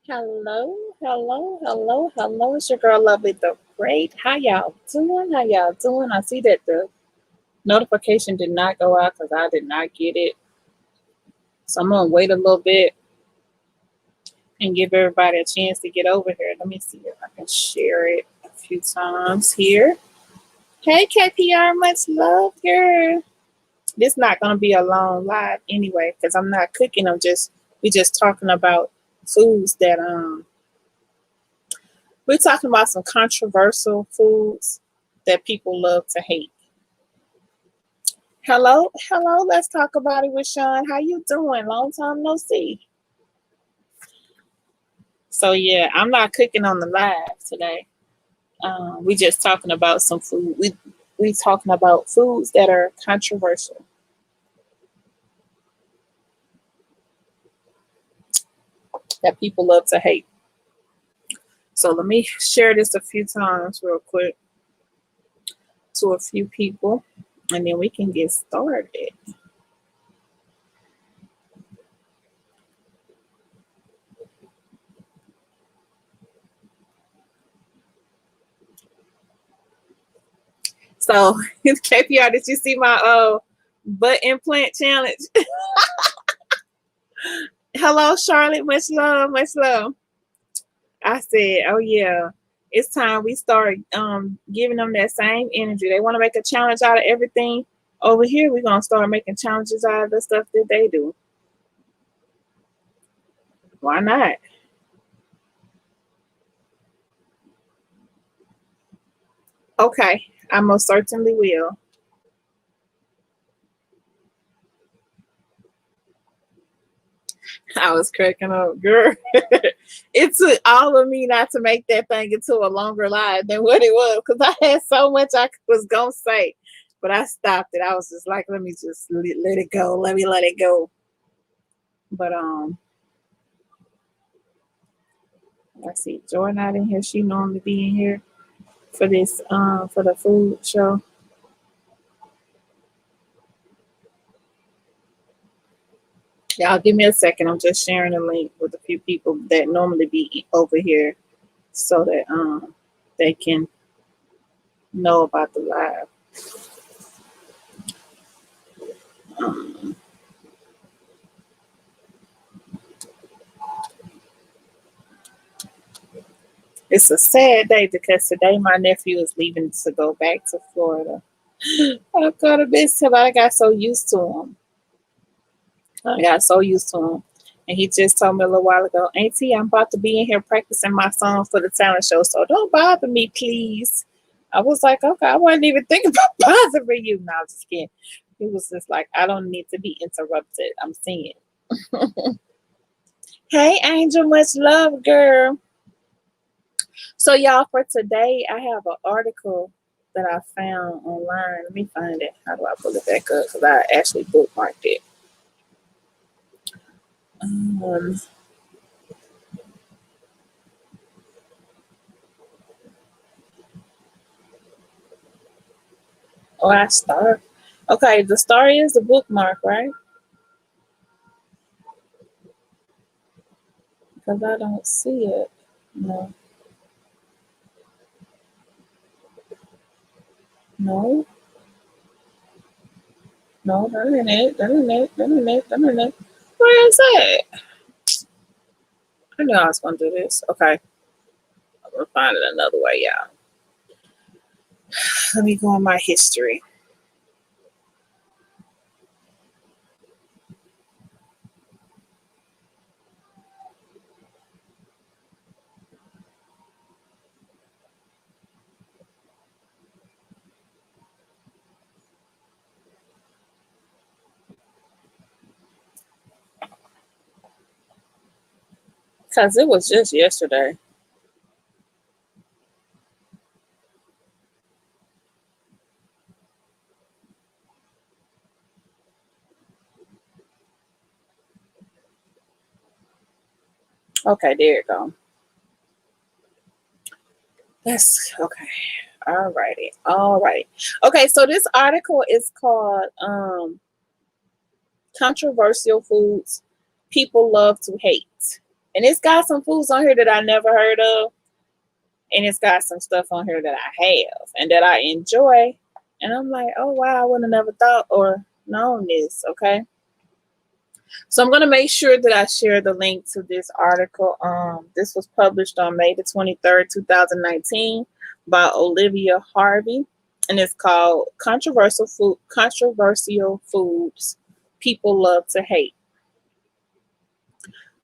Hello, hello, hello, hello. It's your girl, Lovely the Great. How y'all doing? How y'all doing? I see that the notification did not go out because I did not get it. So I'm gonna wait a little bit and give everybody a chance to get over here. Let me see if I can share it a few times here. Hey KPR, much love, girl. This not gonna be a long live anyway because I'm not cooking. We just talking about foods that we're talking about some controversial foods that people love to hate. Hello, hello. Let's talk about it with Sean. How you doing? Long time no see. So yeah, I'm not cooking on the live today. We just talking about some food. We talking about foods that are controversial that people love to hate. So let me share this a few times real quick to a few people, and then we can get started. So KPR, did you see my butt implant challenge? Hello, Charlotte. Much love, much love. I said, oh yeah, it's time we start giving them that same energy. They want to make a challenge out of everything. Over here, we're gonna start making challenges out of the stuff that they do. Why not? Okay, I most certainly will. I was cracking up, girl. It took all of me not to make that thing into a longer live than what it was because I had so much I was gonna say, but I stopped it. I was just like, let me just let it go. Let me let it go. But I see Joy not in here. She normally be in here for this for the food show. Y'all give me a second. I'm just sharing a link with a few people that normally be over here so that they can know about the live. Um, it's a sad day because today my nephew is leaving to go back to Florida. I gotta miss him. I got so used to him. I got so used to him. And he just told me a little while ago, Auntie, I'm about to be in here practicing my song for the talent show, so don't bother me, please. I was like, okay, I wasn't even thinking about bothering you. No, I'm just kidding. He was just like, I don't need to be interrupted. I'm singing. Hey, Angel, much love, girl. So, y'all, for today, I have an article that I found online. Let me find it. How do I pull it back up? Because I actually bookmarked it. Um, oh, I start. Okay, the star is the bookmark, right? Because I don't see it. No, no, no, that ain't it. That ain't it. That ain't it. That ain't it. Where is it? I knew I was going to do this. Okay, I'm going to find it another way, y'all. Let me go on my history. Because it was just yesterday. Okay, there you go. That's okay. All righty. All right. Okay, so this article is called Controversial Foods People Love to Hate. And it's got some foods on here that I never heard of. And it's got some stuff on here that I have and that I enjoy. And I'm like, oh wow, I would have never thought or known this. Okay. So I'm gonna make sure that I share the link to this article. This was published on May the 23rd, 2019 by Olivia Harvey, and it's called Controversial Foods People Love to Hate.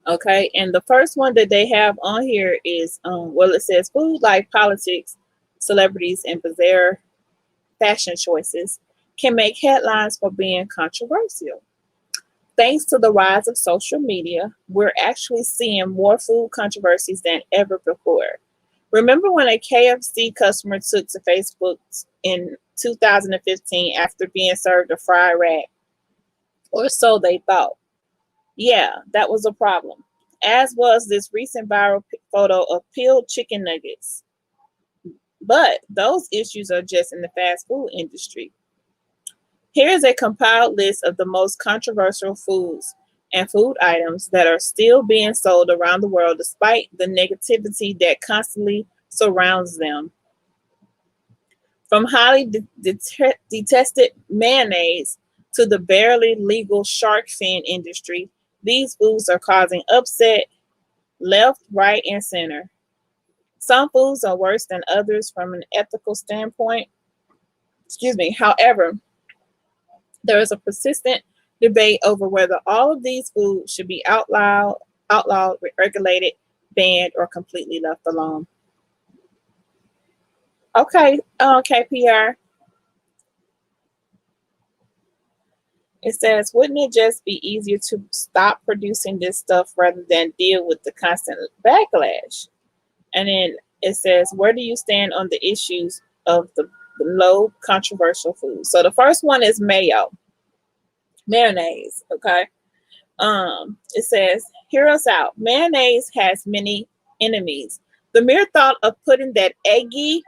Okay, and the first one that they have on here is it says food like politics, celebrities, and bizarre fashion choices can make headlines for being controversial. Thanks to the rise of social media, we're actually seeing more food controversies than ever before. Remember when a KFC customer took to Facebook in 2015 after being served a fried rat? Or so they thought. Yeah, that was a problem, as was this recent viral photo of peeled chicken nuggets. But those issues are just in the fast food industry. Here's a compiled list of the most controversial foods and food items that are still being sold around the world despite the negativity that constantly surrounds them. From highly detested mayonnaise to the barely legal shark fin industry, these foods are causing upset left, right, and center. Some foods are worse than others from an ethical standpoint. However, there is a persistent debate over whether all of these foods should be outlawed, regulated, banned, or completely left alone. Okay, KPR. It says, wouldn't it just be easier to stop producing this stuff rather than deal with the constant backlash? And then it says, where do you stand on the issues of the low controversial foods? So the first one is mayonnaise. Okay. It says, hear us out. Mayonnaise has many enemies. The mere thought of putting that eggy,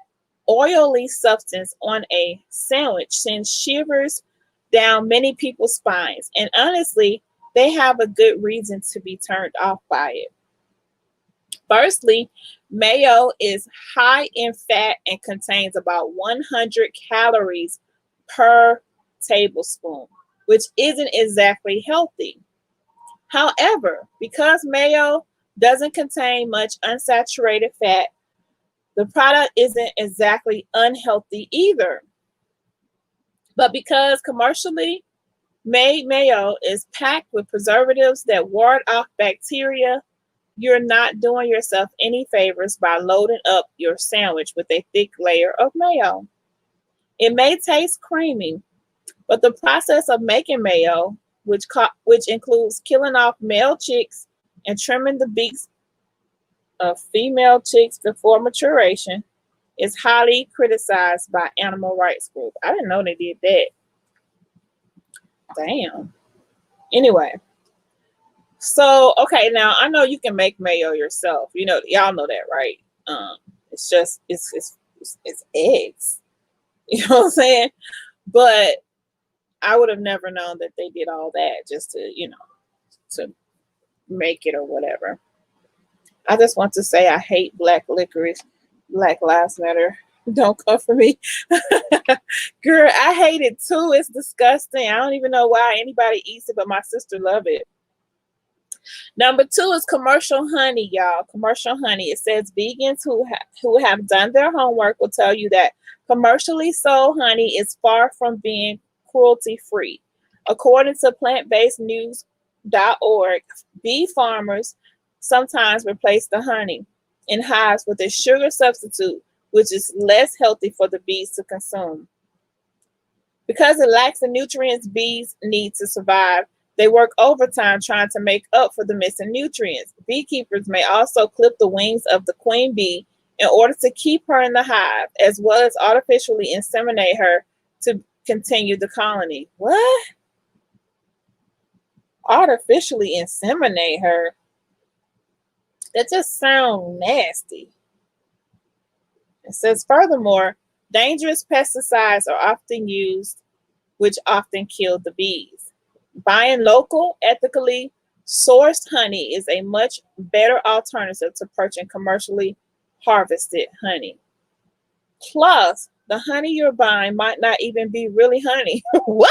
oily substance on a sandwich sends shivers down many people's spines. And honestly, they have a good reason to be turned off by it. Firstly, mayo is high in fat and contains about 100 calories per tablespoon, which isn't exactly healthy. However, because mayo doesn't contain much unsaturated fat, the product isn't exactly unhealthy either. But because commercially made mayo is packed with preservatives that ward off bacteria, you're not doing yourself any favors by loading up your sandwich with a thick layer of mayo. It may taste creamy, but the process of making mayo, which includes killing off male chicks and trimming the beaks of female chicks before maturation, is highly criticized by animal rights groups. I didn't know they did that. Damn. Anyway, so okay, now I know you can make mayo yourself. You know, y'all know that, right? It's just it's eggs. You know what I'm saying? But I would have never known that they did all that just to, to make it or whatever. I just want to say I hate black licorice. Black Lives Matter. Don't come for me. Girl, I hate it too. It's disgusting. I don't even know why anybody eats it, but my sister love it. Number 2 is commercial honey, y'all. Commercial honey. It says vegans who have done their homework will tell you that commercially sold honey is far from being cruelty-free. According to plantbasednews.org, bee farmers sometimes replace the honey in hives with a sugar substitute, which is less healthy for the bees to consume. Because it lacks the nutrients bees need to survive, they work overtime trying to make up for the missing nutrients. Beekeepers may also clip the wings of the queen bee in order to keep her in the hive, as well as artificially inseminate her to continue the colony. What? Artificially inseminate her? That just sounds nasty. It says, furthermore, dangerous pesticides are often used, which often kill the bees. Buying local, ethically Sourced honey is a much better alternative to purchasing commercially harvested honey. Plus, the honey you're buying might not even be really honey. What?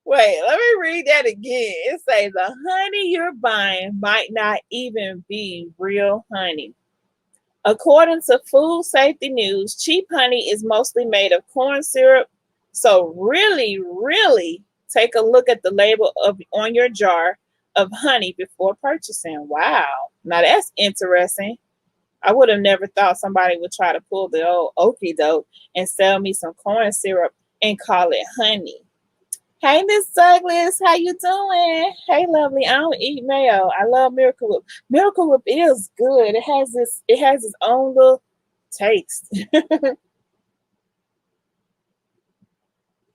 Wait, let me read that again. It says the honey you're buying might not even be real honey. According to Food Safety News, cheap honey is mostly made of corn syrup. So really take a look at the label on your jar of honey before purchasing. Wow. Now that's interesting. I would have never thought somebody would try to pull the old okey doke and sell me some corn syrup and call it honey. Hey, Miss Douglas, how you doing? Hey, lovely. I don't eat mayo. I love Miracle Whip. Miracle Whip is good. It has its own little taste.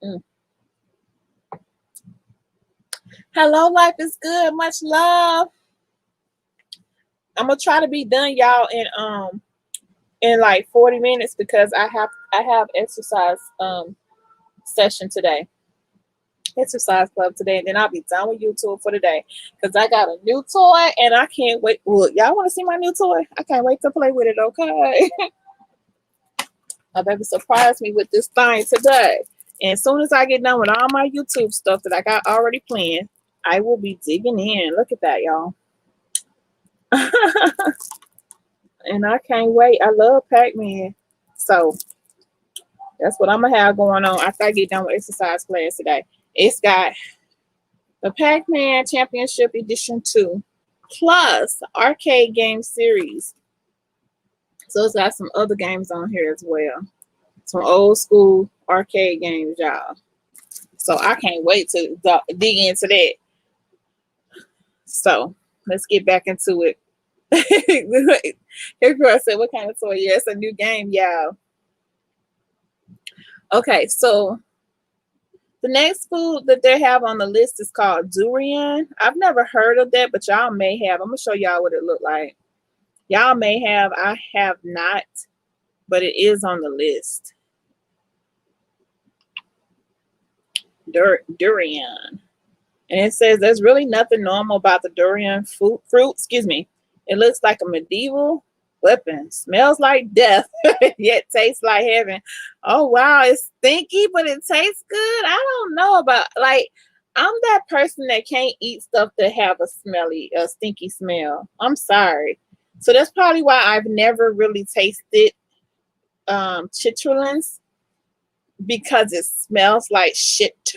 Mm. Hello, life is good. Much love. I'm gonna try to be done, y'all, in like 40 minutes because I have exercise session today. Exercise club today, and then I'll be done with YouTube for the day because I got a new toy and I can't wait. Look, y'all want to see my new toy? I can't wait to play with it. Okay, my baby surprised me with this thing today, and as soon as I get done with all my YouTube stuff that I got already planned, I will be digging in. Look at that, y'all. And I can't wait. I love Pac-Man, so that's what I'm gonna have going on after I get done with exercise class today. It's got the Pac-Man Championship Edition 2, plus arcade game series. So it's got some other games on here as well. Some old school arcade games, y'all. So I can't wait to dig into that. So let's get back into it. Here girl said, what kind of toy? Yeah, it's a new game, y'all. Okay, so the next food that they have on the list is called durian. I've never heard of that, but y'all may have. I'm gonna show y'all what it looked like. Y'all may have. I have not, but it is on the list. Durian. And it says there's really nothing normal about the durian fruit. Excuse me. It looks like a medieval weapon. Smells like death, yet tastes like heaven. Oh wow, it's stinky, but it tastes good. I don't know about like I'm that person that can't eat stuff that have a stinky smell. I'm sorry. So that's probably why I've never really tasted chitterlings because it smells like shit.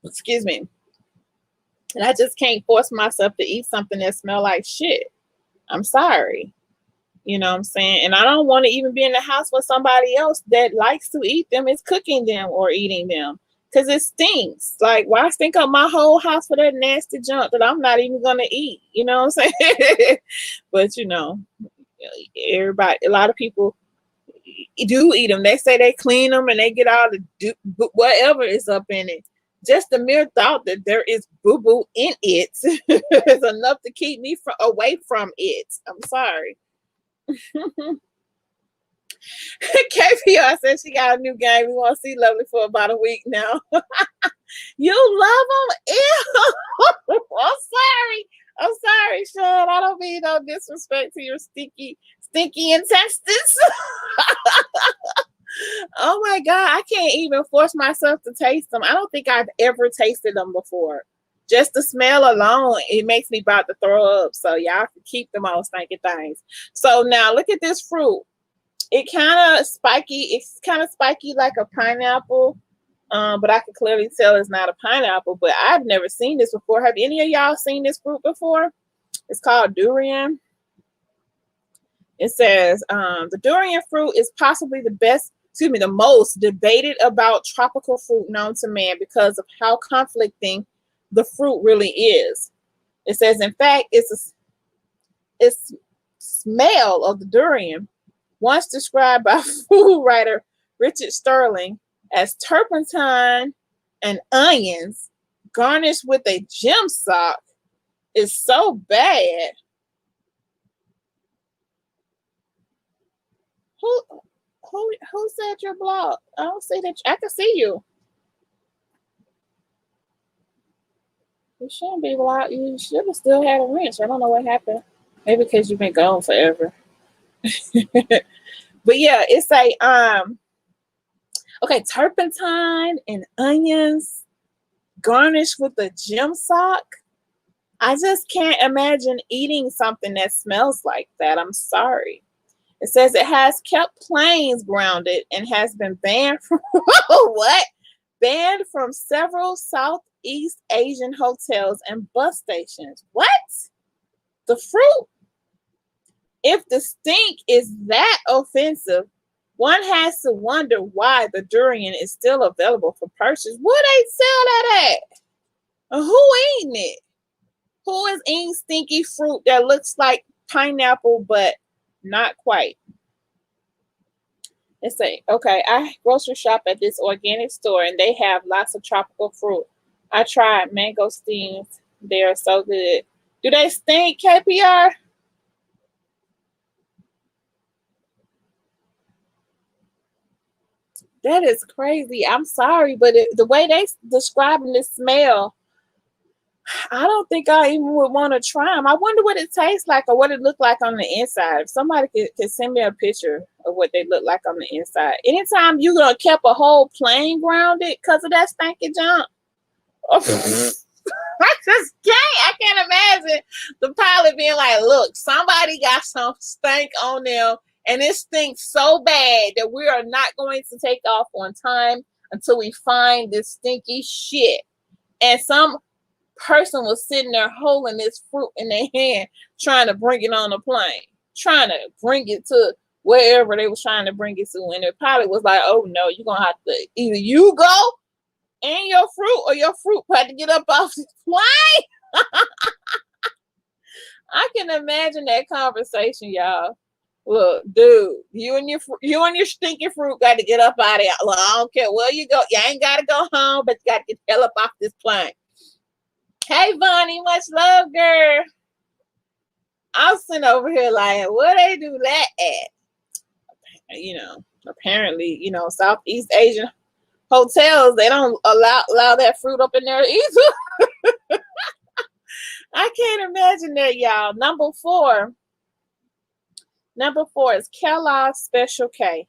Excuse me. And I just can't force myself to eat something that smells like shit. I'm sorry. You know what I'm saying? And I don't want to even be in the house with somebody else that likes to eat them, is cooking them or eating them. Because it stinks. Like, why stink up my whole house for that nasty junk that I'm not even going to eat? You know what I'm saying? But, you know, everybody, a lot of people do eat them. They say they clean them and they get all the whatever is up in it. Just the mere thought that there is boo-boo in it is enough to keep me away from it. I'm sorry. KPR said she got a new game. We want to see Lovely for about a week now. You love them? Ew. I'm sorry, Sean. I don't mean no disrespect to your stinky intestines. Oh my God, I can't even force myself to taste them. I don't think I've ever tasted them before. Just the smell alone, it makes me about to throw up. So y'all can keep them all stinky things. So now look at this fruit. It's kind of spiky like a pineapple. But I can clearly tell it's not a pineapple. But I've never seen this before. Have any of y'all seen this fruit before? It's called durian. It says the durian fruit is possibly the most debated about tropical fruit known to man because of how conflicting the fruit really is. It says, in fact, it's smell of the durian, once described by food writer Richard Sterling as turpentine and onions garnished with a gem sock, is so bad. Who said you're blocked? I don't see that. I can see you. You shouldn't be loud. You should have still had a wrench. I don't know what happened. Maybe because you've been gone forever. But yeah, it's a okay, turpentine and onions garnished with a gym sock. I just can't imagine eating something that smells like that. I'm sorry. It says it has kept planes grounded and has been banned from what? Banned from several Southeast Asian hotels and bus stations. What? The fruit? If the stink is that offensive, one has to wonder why the durian is still available for purchase. Where they sell that at? And who eating it? Who is eating stinky fruit that looks like pineapple but not quite? It's a okay. I grocery shop at this organic store and they have lots of tropical fruit. I tried mangosteens. They are so good. Do they stink, KPR? That is crazy. I'm sorry, but the way they describing the smell, I don't think I even would want to try them. I wonder what it tastes like or what it looked like on the inside. If somebody could send me a picture of what they look like on the inside. Anytime you gonna kept a whole plane grounded because of that stinky junk. I just can't. I can't imagine the pilot being like, "Look, somebody got some stink on them, and it stinks so bad that we are not going to take off on time until we find this stinky shit." And some person was sitting there holding this fruit in their hand, trying to bring it on the plane, trying to bring it to wherever they was trying to bring it to. And the pilot was like, "Oh no, you're gonna have to either you go and your fruit, or your fruit had to get up off the plane." I can imagine that conversation, y'all. Look, dude, you and your stinky fruit got to get up out of here. Look, I don't care where you go. You ain't got to go home, but you got to get the hell up off this plane. Hey, Bonnie, much love, girl. I'm sitting over here like, where they do that at? Apparently, Southeast Asian hotels, they don't allow that fruit up in there either. I can't imagine that, y'all. Number four is Kellogg's Special K.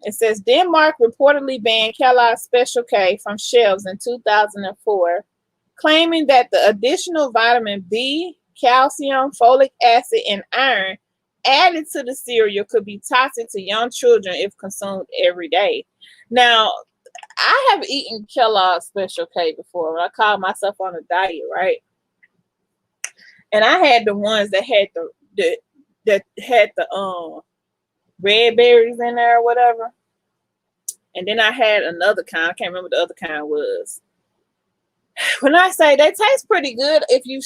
It says Denmark reportedly banned Kellogg's Special K from shelves in 2004, claiming that the additional vitamin B, calcium, folic acid, and iron added to the cereal could be toxic to young children if consumed every day. Now, I have eaten Kellogg's Special K before. I called myself on a diet, right? And I had the ones that had the red berries in there or whatever. And then I had another kind. I can't remember what the other kind was. When I say they taste pretty good if you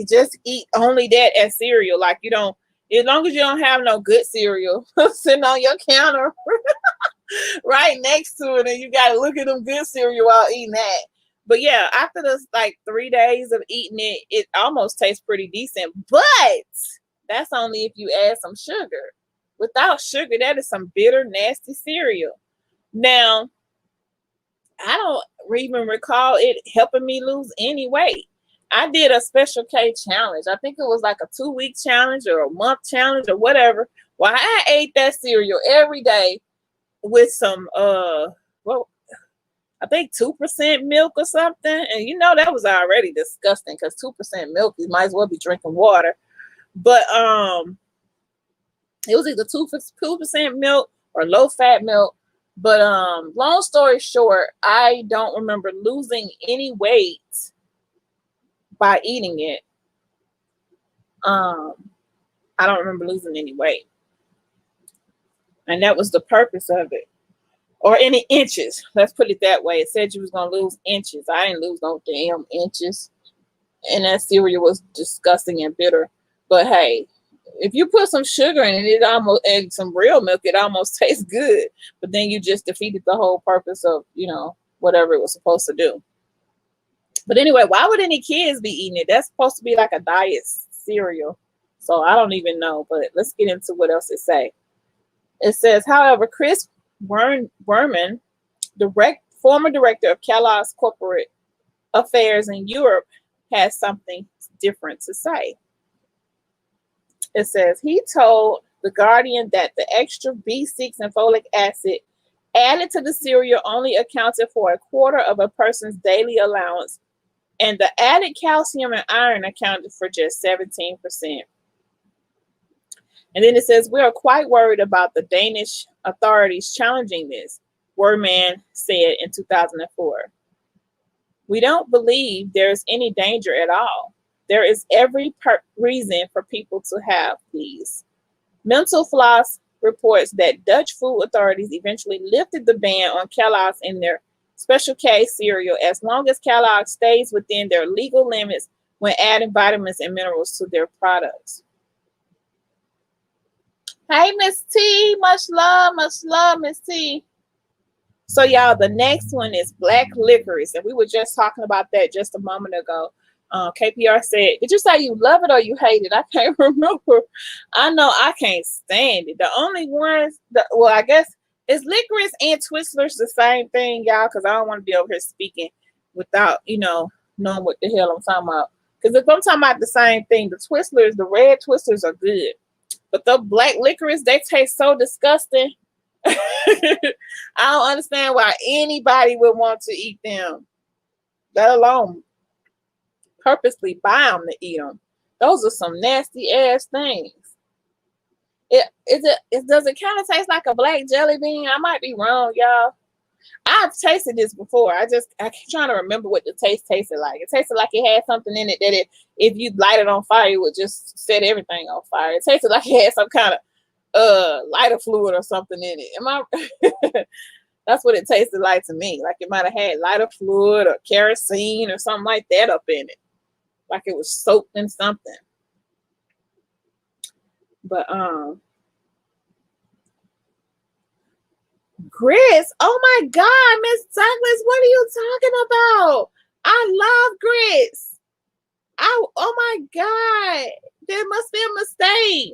just eat only that as cereal, like you don't, as long as you don't have no good cereal sitting on your counter right next to it, and you gotta look at them good cereal while eating that. But yeah, after this like 3 days of eating it, it almost tastes pretty decent. But that's only if you add some sugar. Without sugar, that is some bitter, nasty cereal. Now, I don't even recall it helping me lose any weight. I did a Special K challenge. I think it was like a 2-week challenge or a month challenge or whatever. Well, I ate that cereal every day with some well, I think 2% milk or something. And that was already disgusting because 2% milk, you might as well be drinking water. But it was either 2% milk or low fat milk. But long story short, I don't remember losing any weight by eating it. I don't remember losing any weight. And that was the purpose of it. Or any inches. Let's put it that way. It said you was gonna lose inches. I didn't lose no damn inches. And that cereal was disgusting and bitter. But hey, if you put some sugar in it, and some real milk, it almost tastes good. But then you just defeated the whole purpose of, whatever it was supposed to do. But anyway, why would any kids be eating it? That's supposed to be like a diet cereal. So I don't even know. But let's get into what else it say. It says, however, Chris Werman, former director of Kellogg's Corporate Affairs in Europe has something different to say. It says he told The Guardian that the extra B6 and folic acid added to the cereal only accounted for a quarter of a person's daily allowance, and the added calcium and iron accounted for just 17%. And then it says, we are quite worried about the Danish authorities challenging this, Werman said in 2004. We don't believe there is any danger at all. There is every reason for people to have these. Mental Floss reports that Dutch food authorities eventually lifted the ban on Kellogg's in their Special K cereal as long as Kellogg stays within their legal limits when adding vitamins and minerals to their products. Hey, Miss T, much love, Miss T. So, y'all, the next one is black licorice, and we were just talking about that just a moment ago. KPR said, did you say you love it or you hate it? I can't remember. I know I can't stand it. The only ones, well, I guess is licorice and Twizzlers the same thing, y'all, because I don't want to be over here speaking without, knowing what the hell I'm talking about. Because if I'm talking about the same thing, the Twizzlers, the red Twizzlers are good. But the black licorice, they taste so disgusting. I don't understand why anybody would want to eat them, let alone purposely buy them to eat them. Those are some nasty ass things. Does it kind of taste like a black jelly bean? I might be wrong, y'all. I've tasted this before. I keep trying to remember what the taste tasted like. It tasted like it had something in it that if you light it on fire, it would just set everything on fire. It tasted like it had some kind of lighter fluid or something in it. That's what it tasted like to me. Like it might have had lighter fluid or kerosene or something like that up in it. Like it was soaked in something. But grits. Oh my God, Miss Douglas, what are you talking about? I love grits. Oh my God. There must be a mistake.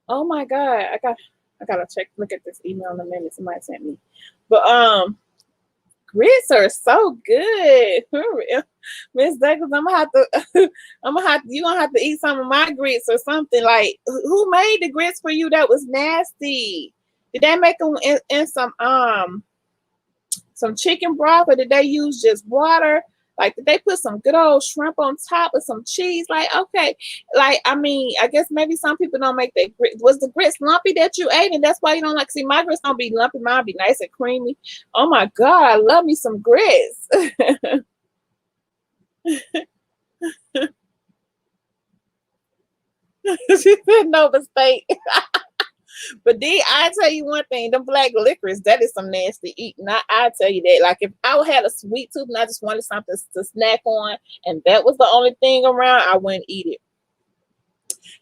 Oh my God. I gotta look at this email in a minute. Somebody sent me. But grits are so good. Miss Douglas, you're gonna have to eat some of my grits or something. Like, who made the grits for you that was nasty? Did they make them in some chicken broth, or did they use just water? Like, did they put some good old shrimp on top of some cheese? Like, okay. Like, I mean, I guess maybe some people don't make that grit. Was the grits lumpy that you ate, and that's why you don't like? See, my grits don't be lumpy. Mine be nice and creamy. Oh my God, I love me some grits. She said Nova State. But I tell you one thing, them black licorice, that is some nasty eating. I tell you that. Like if I had a sweet tooth and I just wanted something to snack on, and that was the only thing around, I wouldn't eat it.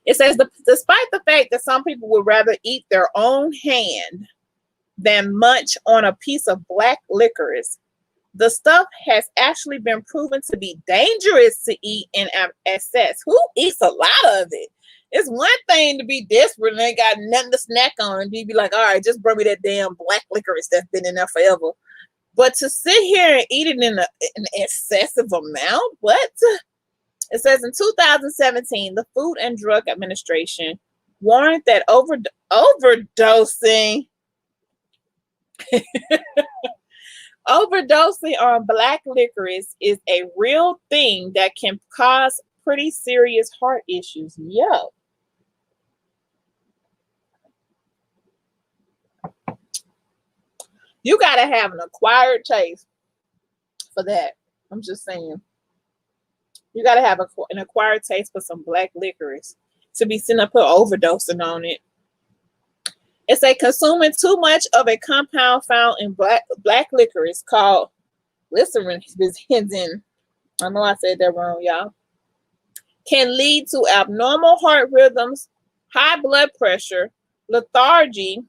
It says, despite the fact that some people would rather eat their own hand than munch on a piece of black licorice, the stuff has actually been proven to be dangerous to eat in excess. Who eats a lot of it? It's one thing to be desperate and ain't got nothing to snack on, and you be like, all right, just bring me that damn black licorice that's been in there forever. But to sit here and eat it in an excessive amount, what? It says in 2017, the Food and Drug Administration warned that overdosing on black licorice is a real thing that can cause pretty serious heart issues. Yo. You got to have an acquired taste for that. I'm just saying. You got to have an acquired taste for some black licorice to be sitting up here overdosing on it. It's a consuming too much of a compound found in black licorice called glycerin. I know I said that wrong, y'all. Can lead to abnormal heart rhythms, high blood pressure, lethargy,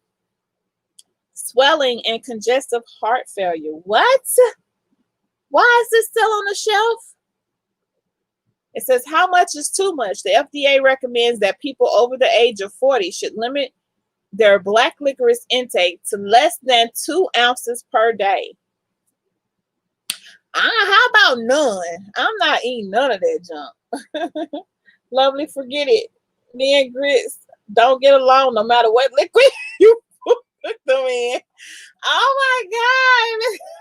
swelling, and congestive heart failure. What? Why is this still on the shelf? It says, how much is too much? The FDA recommends that people over the age of 40 should limit their black licorice intake to less than 2 ounces per day. How about none? I'm not eating none of that junk. Lovely, forget it. Me and grits don't get along no matter what liquid you put them in. Oh my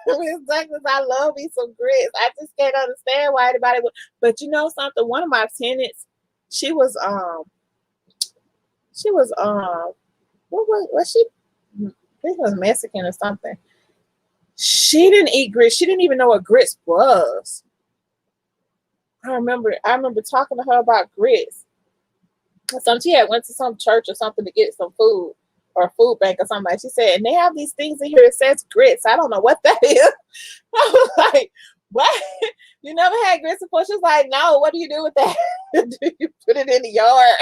God, Miss Douglas, I love me some grits. I just can't understand why anybody would. But you know something? One of my tenants, she was she was what she? I think it was Mexican or something. She didn't eat grits. She didn't even know what grits was. I remember talking to her about grits. She had went to some church or something to get some food or a food bank or something. Like she said, and they have these things in here that says grits. I don't know what that is. I was like, what? You never had grits before? She was like, no. What do you do with that? Do you put it in the yard?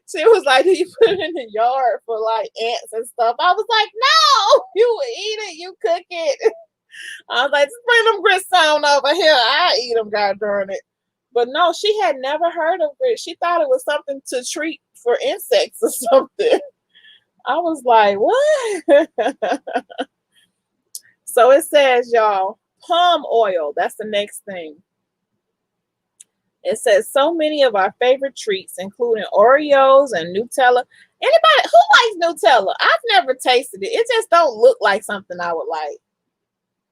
She was like, do you put it in the yard for like ants and stuff? I was like, no. You eat it. You cook it. I was like, just bring them grits on over here. I eat them, God darn it. But no, she had never heard of grits. She thought it was something to treat for insects or something. I was like, what? So it says, y'all, palm oil. That's the next thing. It says so many of our favorite treats, including Oreos and Nutella. Anybody who likes Nutella? I've never tasted it. It just don't look like something I would like.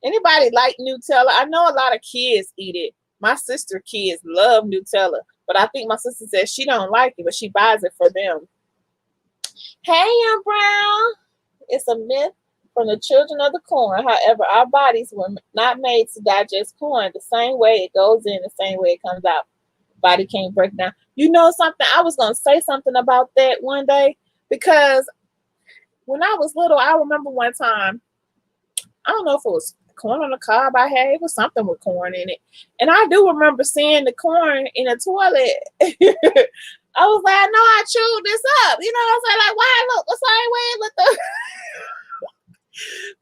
Anybody like Nutella? I know a lot of kids eat it. My sister kids love Nutella, but I think my sister says she don't like it, but she buys it for them. Hey, Young Brown. It's a myth from the children of the corn. However, our bodies were not made to digest corn the same way it goes in, the same way it comes out. Body can't break down. You know something? I was going to say something about that one day because when I was little, I remember one time, I don't know if it was corn on the cob I had. It was something with corn in it. And I do remember seeing the corn in the toilet. I was like, I know I chewed this up. You know what I'm saying? Like, why it look the same way it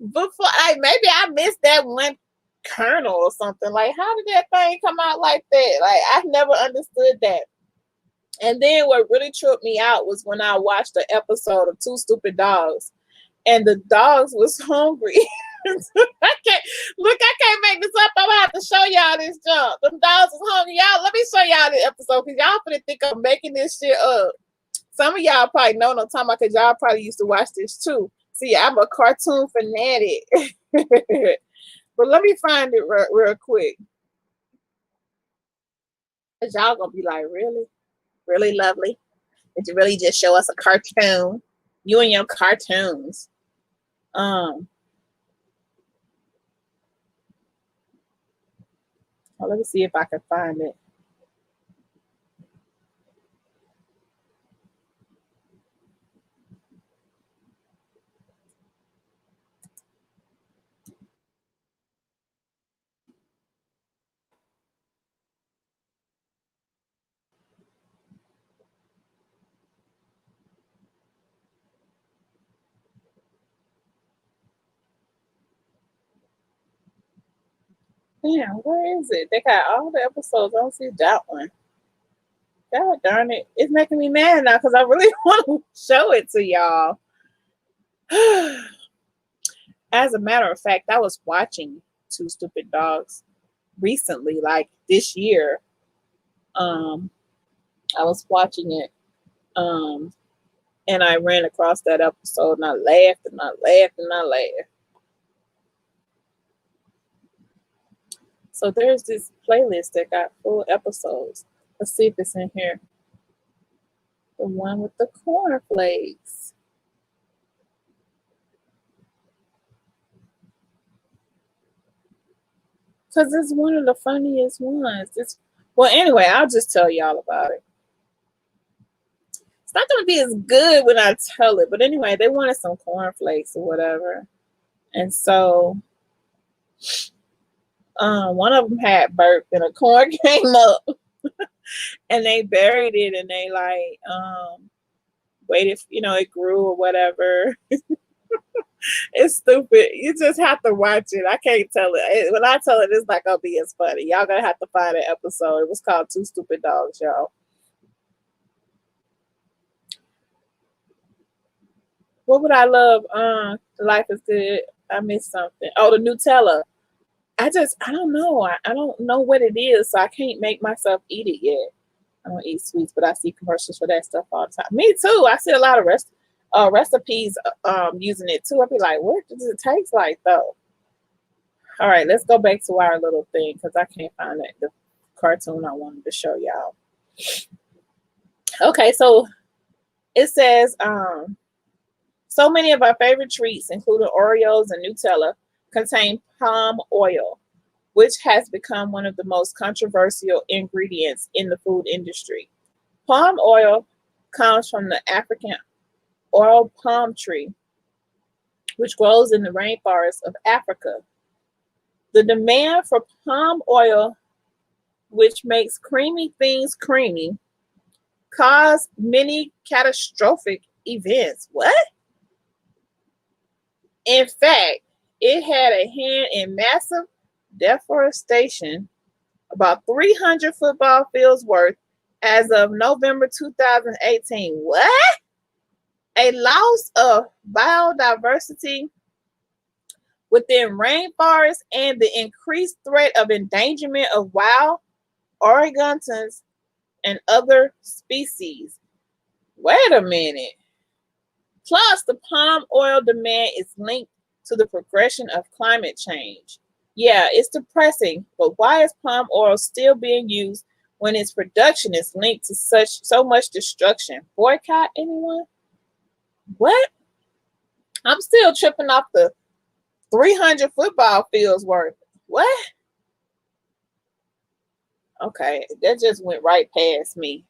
looked before? Like, maybe I missed that one kernel or something. Like, how did that thing come out like that? Like, I never understood that. And then what really tripped me out was when I watched the episode of Two Stupid Dogs, and the dogs was hungry. I can't make this up. I'm gonna have to show y'all this junk. Them dogs was hungry. Y'all, let me show y'all this episode because y'all finna think I'm making this shit up. Some of y'all probably know what I'm talking about because y'all probably used to watch this too. See, I'm a cartoon fanatic. But let me find it real quick. Cause y'all gonna be like, really? Really lovely? Did you really just show us a cartoon? You and your cartoons. Well, let me see if I can find it. Damn, where is it? They got all the episodes. I don't see that one. God darn it. It's making me mad now because I really want to show it to y'all. As a matter of fact, I was watching Two Stupid Dogs recently, like this year. I was watching it. And I ran across that episode and I laughed and I laughed and I laughed. So there's this playlist that got full episodes. Let's see if it's in here. The one with the cornflakes. Because it's one of the funniest ones. Well, anyway, I'll just tell y'all about it. It's not going to be as good when I tell it. But anyway, they wanted some cornflakes or whatever. And so one of them had burped and a corn came up. And they buried it and they like waited, it grew or whatever. It's stupid. You just have to watch it. I can't tell it. When I tell it, it's not gonna be as funny. Y'all gonna have to find an episode. It was called Two Stupid Dogs, y'all. What would I love? Life is Good. I missed something. Oh, the Nutella. I don't know. I don't know what it is, so I can't make myself eat it yet. I don't eat sweets, but I see commercials for that stuff all the time. Me too. I see a lot of recipes using it too. I'd be like, what does it taste like though? All right, let's go back to our little thing because I can't find the cartoon I wanted to show y'all. Okay, so it says so many of our favorite treats, including Oreos and Nutella, contain palm oil, which has become one of the most controversial ingredients in the food industry. Palm oil comes from the African oil palm tree, which grows in the rainforest of Africa. The demand for palm oil, which makes creamy things creamy, caused many catastrophic events. What? In fact, it had a hand in massive deforestation, about 300 football fields worth as of November 2018. What? A loss of biodiversity within rainforests and the increased threat of endangerment of wild orangutans and other species. Wait a minute. Plus, the palm oil demand is linked to the progression of climate change. Yeah, it's depressing, but why is palm oil still being used when its production is linked to so much destruction? Boycott anyone? What? I'm still tripping off the 300 football fields worth. What? Okay, that just went right past me.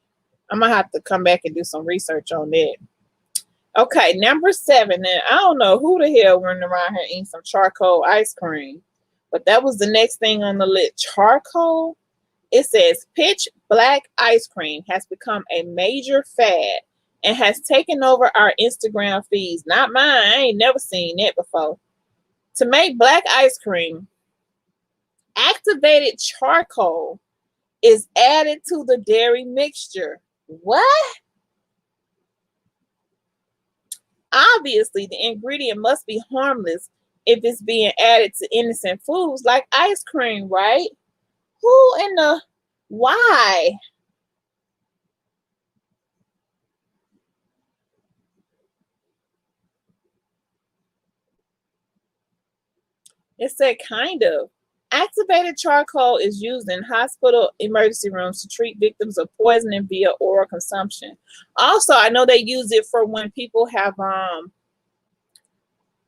I'm gonna have to come back and do some research on that. Okay, number 7. And I don't know who the hell running around here eating some charcoal ice cream, but that was the next thing on the list. Charcoal. It says pitch black ice cream has become a major fad and has taken over our Instagram feeds. Not mine. I ain't never seen that before. To make black ice cream, activated charcoal is added to the dairy mixture. What? Obviously, the ingredient must be harmless if it's being added to innocent foods like ice cream, right? Who in the why? It said kind of. Activated charcoal is used in hospital emergency rooms to treat victims of poisoning via oral consumption. Also, I know they use it for when people have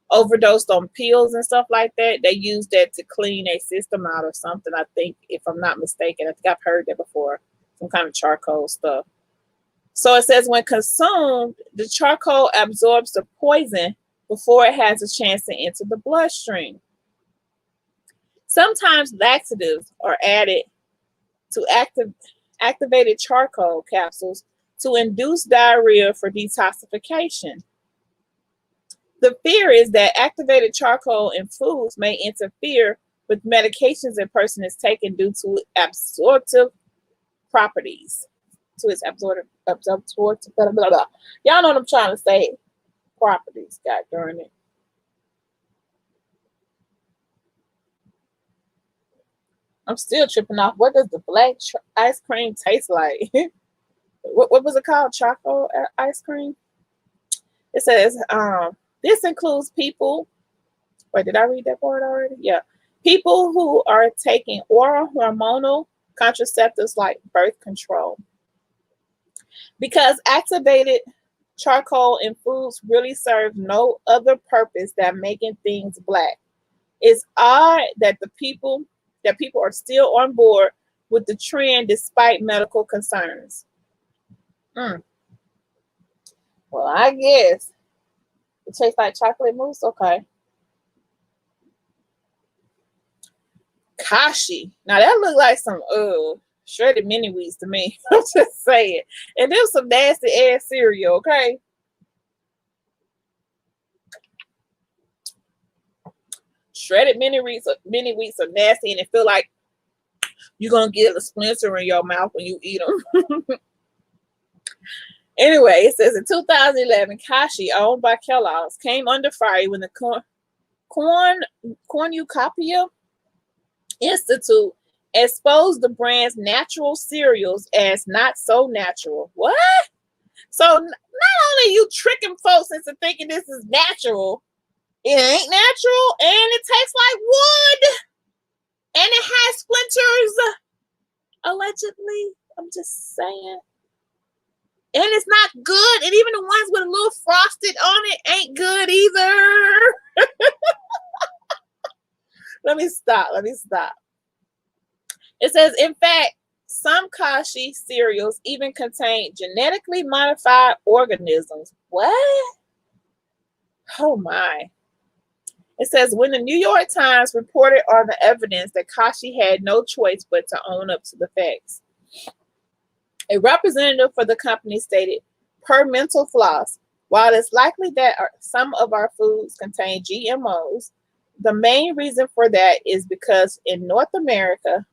overdosed on pills and stuff like that. They use that to clean a system out or something. I think, if I'm not mistaken, I think I've heard that before. Some kind of charcoal stuff. So it says when consumed, the charcoal absorbs the poison before it has a chance to enter the bloodstream. Sometimes laxatives are added to activated charcoal capsules to induce diarrhea for detoxification. The fear is that activated charcoal in foods may interfere with medications a person is taking due to absorptive properties. To its absorptive, blah, blah, blah. Y'all know what I'm trying to say. Properties, God darn it. I'm still tripping off. What does the black ice cream taste like? What was it called? Charcoal ice cream? It says, this includes people. Wait, did I read that part already? Yeah. People who are taking oral hormonal contraceptives like birth control. Because activated charcoal in foods really serves no other purpose than making things black. It's odd that people are still on board with the trend despite medical concerns. Mm. Well, I guess it tastes like chocolate mousse. Okay. Kashi. Now that looked like some shredded mini wheats to me. I'm just saying. And there's some nasty ass cereal, okay? Shredded mini wheats are nasty, and it feel like you're gonna get a splinter in your mouth when you eat them. Anyway, it says in 2011, Kashi, owned by Kellogg's, came under fire when the Cornucopia Institute exposed the brand's natural cereals as not so natural. What? So not only you tricking folks into thinking this is natural, it ain't natural, and it tastes like wood, and it has splinters. Allegedly, I'm just saying. And it's not good, and even the ones with a little frosted on it ain't good either. Let me stop. It says, in fact, some Kashi cereals even contain genetically modified organisms. What? Oh my. It says, when the New York Times reported on the evidence that Kashi had no choice but to own up to the facts. A representative for the company stated, per Mental Floss, while it's likely that some of our foods contain GMOs, the main reason for that is because in North America,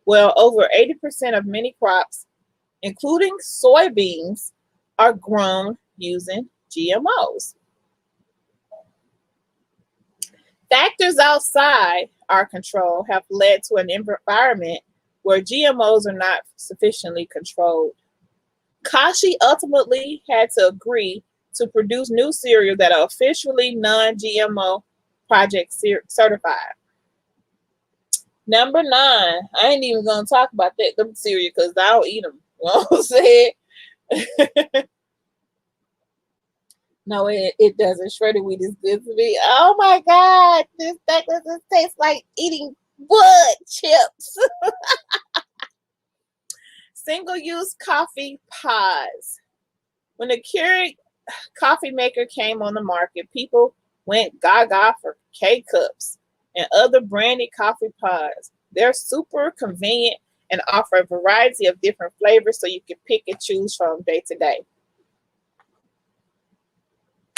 well, over 80% of many crops, including soybeans, are grown using GMOs. Factors outside our control have led to an environment where GMOs are not sufficiently controlled. Kashi ultimately had to agree to produce new cereal that are officially non-GMO project certified. Number 9, I ain't even gonna talk about them cereal because I don't eat them. You know what I'm saying? No, it doesn't. Shredded wheat is good to me. Oh my God, this tastes like eating wood chips. Single-use coffee pods. When the Keurig coffee maker came on the market, people went gaga for K-Cups and other branded coffee pods. They're super convenient and offer a variety of different flavors so you can pick and choose from day to day.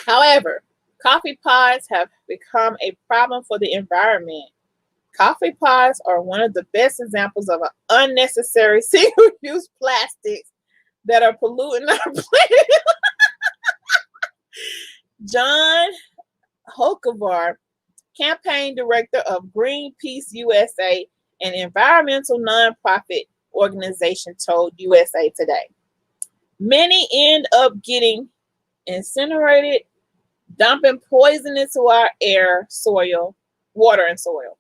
However, coffee pods have become a problem for the environment. Coffee pods are one of the best examples of an unnecessary single-use plastics that are polluting our planet. John Hocevar, campaign director of Greenpeace USA, an environmental nonprofit organization, told USA Today. Many end up getting incinerated, dumping poison into our air, soil, water, and soil.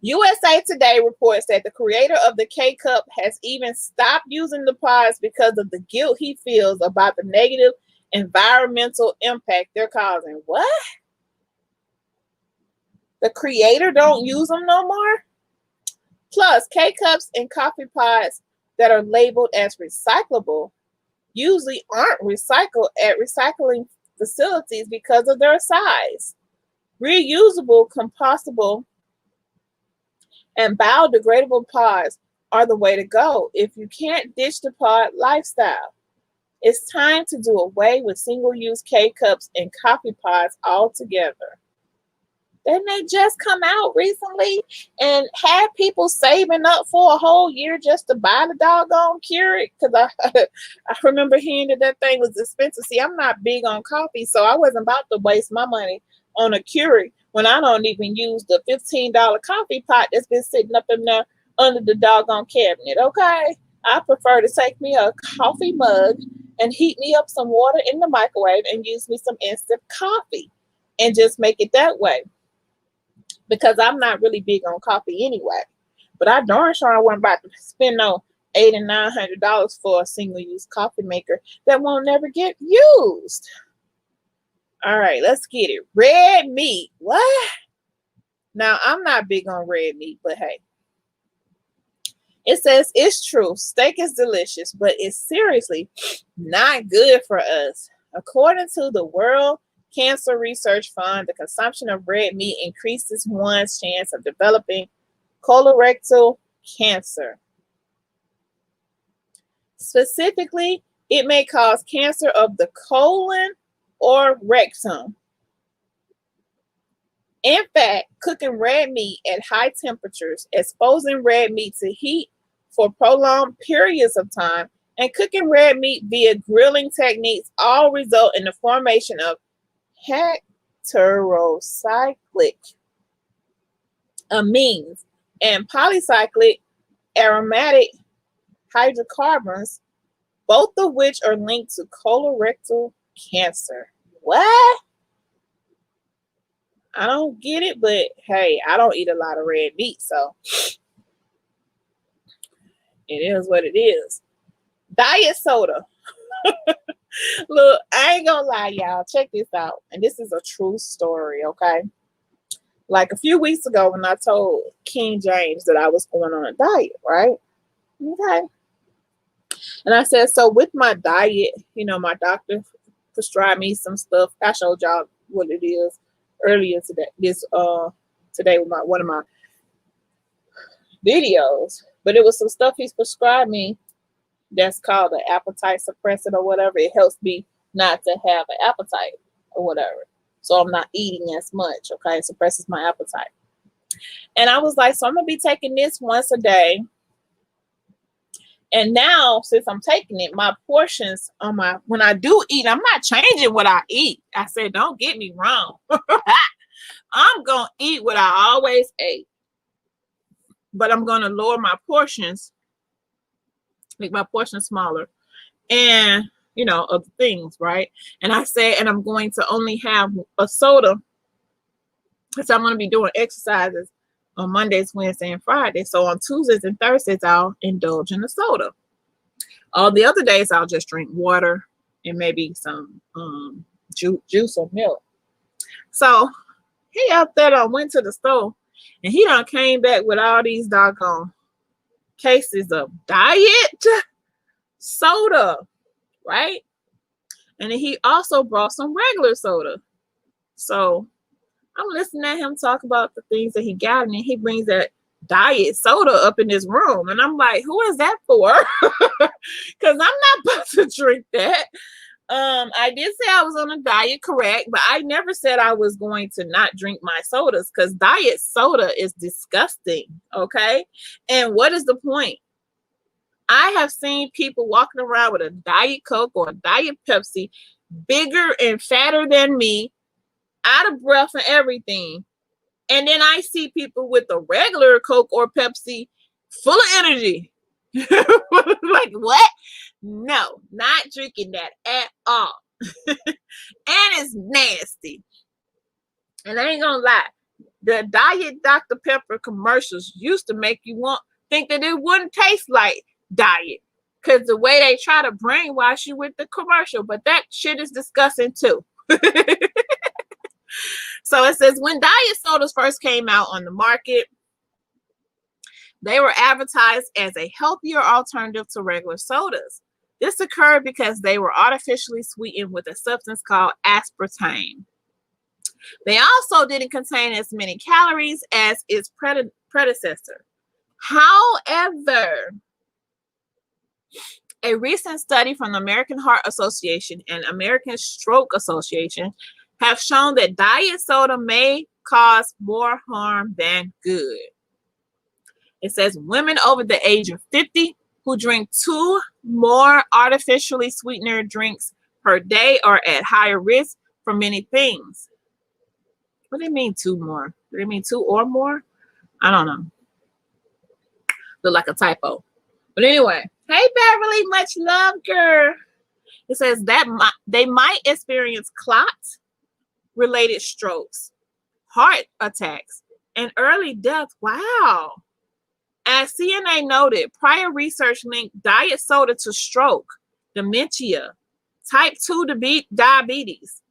USA Today reports that the creator of the K-Cup has even stopped using the pods because of the guilt he feels about the negative environmental impact they're causing. What? The creator don't use them no more? Plus, K-Cups and coffee pods that are labeled as recyclable usually aren't recycled at recycling facilities because of their size. Reusable, compostable, and biodegradable pods are the way to go if you can't ditch the pod lifestyle. It's time to do away with single-use K-Cups and coffee pods altogether. Didn't they just come out recently and had people saving up for a whole year just to buy the doggone Keurig? Because I remember hearing that thing was expensive. See, I'm not big on coffee, so I wasn't about to waste my money on a Keurig when I don't even use the $15 coffee pot that's been sitting up in there under the doggone cabinet, okay? I prefer to take me a coffee mug and heat me up some water in the microwave and use me some instant coffee and just make it that way. Because I'm not really big on coffee anyway. But I darn sure I wasn't about to spend no $800 and $900 for a single-use coffee maker that won't never get used. All right, let's get it. Red meat. What? Now, I'm not big on red meat, but hey. It says it's true. Steak is delicious, but it's seriously not good for us. According to the World Cancer Research Fund, the consumption of red meat increases one's chance of developing colorectal cancer. Specifically, it may cause cancer of the colon or rectum. In fact, cooking red meat at high temperatures, exposing red meat to heat for prolonged periods of time, and cooking red meat via grilling techniques all result in the formation of heterocyclic amines and polycyclic aromatic hydrocarbons, both of which are linked to colorectal cancer. What? I don't get it, but hey, I don't eat a lot of red meat, so it is what it is. Diet soda. Look, I ain't gonna lie, y'all. Check this out. And this is a true story, okay? Like a few weeks ago when I told King James that I was going on a diet, right? Okay. And I said, so with my diet, my doctor prescribed me some stuff. I showed y'all what it is earlier today. Today with one of my videos. But it was some stuff he's prescribed me that's called an appetite suppressant or whatever. It helps me not to have an appetite or whatever. So I'm not eating as much, okay? It suppresses my appetite. And I was like, so I'm going to be taking this once a day. And now, since I'm taking it, my portions when I do eat, I'm not changing what I eat. I said, don't get me wrong. I'm going to eat what I always ate. But I'm going to lower my portions, make my portions smaller, and other things, right? And I said, and I'm going to only have a soda because I'm going to be doing exercises on Mondays, Wednesdays, and Fridays. So on Tuesdays and Thursdays, I'll indulge in a soda. All the other days, I'll just drink water and maybe some juice or milk. So he out there went to the store, and he done came back with all these doggone cases of diet soda, right? And then he also brought some regular soda. So I'm listening at him talk about the things that he got, and then he brings that diet soda up in this room. And I'm like, who is that for? Because I'm not about to drink that. I did say I was on a diet, correct, but I never said I was going to not drink my sodas, because diet soda is disgusting, okay? And what is the point? I have seen people walking around with a Diet Coke or a Diet Pepsi, bigger and fatter than me, out of breath and everything. And then I see people with a regular Coke or Pepsi full of energy. Like, what? No, not drinking that at all. And it's nasty. And I ain't gonna lie, the Diet Dr. Pepper commercials used to make you think that it wouldn't taste like diet, because the way they try to brainwash you with the commercial. But that shit is disgusting too. So it says, when diet sodas first came out on the market, they were advertised as a healthier alternative to regular sodas. This occurred because they were artificially sweetened with a substance called aspartame. They also didn't contain as many calories as its predecessor. However, a recent study from the American Heart Association and American Stroke Association have shown that diet soda may cause more harm than good. It says women over the age of 50 who drink 2 more artificially sweetened drinks per day are at higher risk for many things. What do they mean 2 more? Do they mean 2 or more? I don't know. Look like a typo. But anyway, hey Beverly, much love, girl. It says that they might experience clot-related strokes, heart attacks, and early death. Wow. As CNA noted, prior research linked diet soda to stroke, dementia, type 2 diabetes,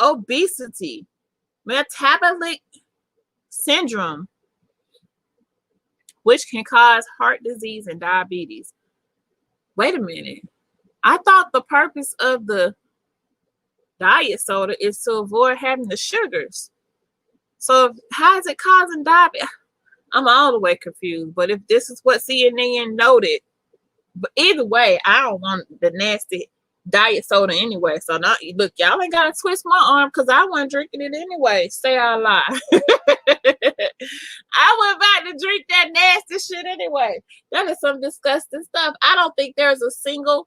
obesity, metabolic syndrome, which can cause heart disease and diabetes. Wait a minute. I thought the purpose of the diet soda is to avoid having the sugars. So how is it causing diabetes? I'm all the way confused. But if this is what CNN noted, but either way, I don't want the nasty diet soda anyway. So now, look, y'all ain't gotta twist my arm because I wasn't drinking it anyway. Say I lie. I went back to drink that nasty shit anyway. That is some disgusting stuff. I don't think there's a single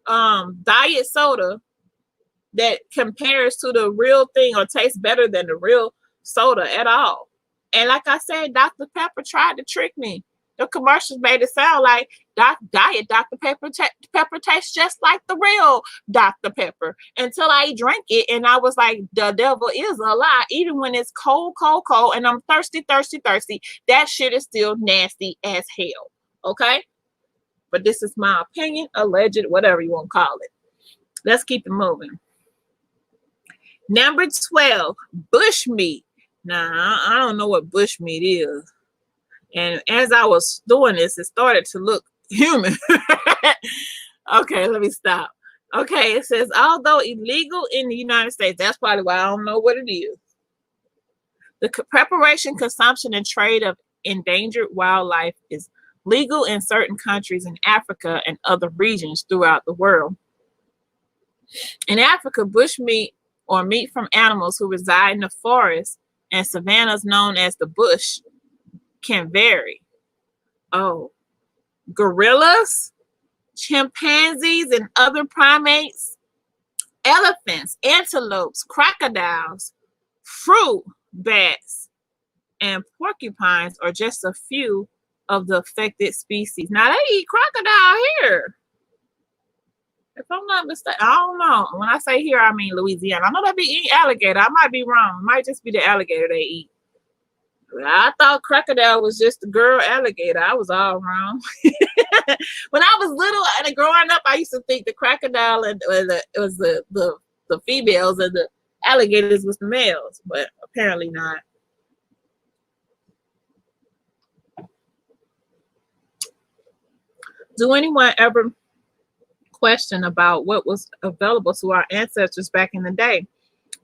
diet soda that compares to the real thing or tastes better than the real soda at all. And like I said, Dr. Pepper tried to trick me. The commercials made it sound like diet Dr. Pepper tastes just like the real Dr. Pepper until I drank it and I was like, the devil is a lie. Even when it's cold, cold, cold, and I'm thirsty, that shit is still nasty as hell. Okay? But this is my opinion, alleged, whatever you want to call it. Let's keep it moving. Number 12, bushmeat. Now, I don't know what bushmeat is. And as I was doing this, it started to look human. Okay, let me stop. Okay, it says, although illegal in the United States, that's probably why I don't know what it is. The preparation, consumption, and trade of endangered wildlife is legal in certain countries in Africa and other regions throughout the world. In Africa, bushmeat or meat from animals who reside in the forests and savannas known as the bush can vary. Oh, gorillas, chimpanzees, and other primates, elephants, antelopes, crocodiles, fruit bats, and porcupines are just a few of the affected species. Now, they eat crocodile here. If I'm not mistaken, I don't know. When I say here, I mean Louisiana. I know they be eating alligator. I might be wrong. It might just be the alligator they eat. I thought crocodile was just the girl alligator. I was all wrong. When I was little and growing up, I used to think the crocodile and it was the females and the alligators was the males, but apparently not. Do anyone ever question about what was available to our ancestors back in the day?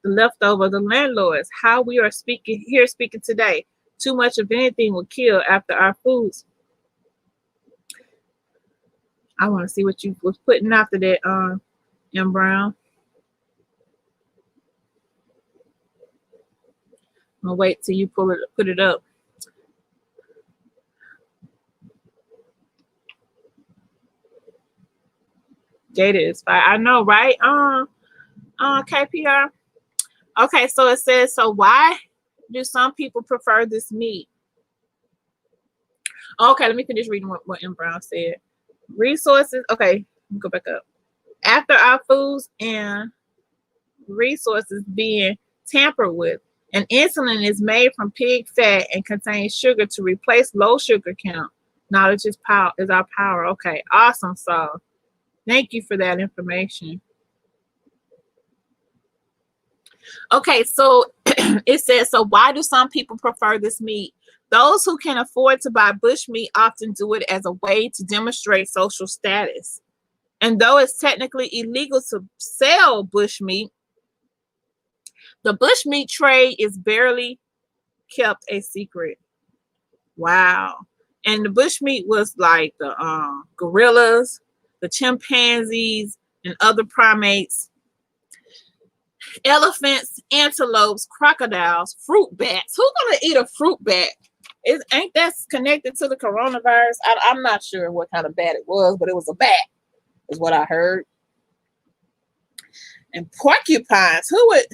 The leftover, the landlords, how we are speaking today. Too much of anything will kill after our foods. I want to see what you was putting after that, M. Brown. I'm gonna wait till you put it up. Data is fine. I know, right? KPR. Okay, so it says, so why do some people prefer this meat? Okay, let me finish reading what M. Brown said. Resources. Okay, let me go back up. After our foods and resources being tampered with, and insulin is made from pig fat and contains sugar to replace low sugar count. Knowledge is power. Is our power. Okay, awesome, Saul. Thank you for that information. Okay, so it says, so why do some people prefer this meat? Those who can afford to buy bush meat often do it as a way to demonstrate social status. And though it's technically illegal to sell bush meat, the bush meat trade is barely kept a secret. Wow. And the bush meat was like the gorillas, the chimpanzees, and other primates, elephants, antelopes, crocodiles, fruit bats. Who's gonna eat a fruit bat? Ain't that connected to the coronavirus? I'm not sure what kind of bat it was, but it was a bat, is what I heard. And porcupines. Who would?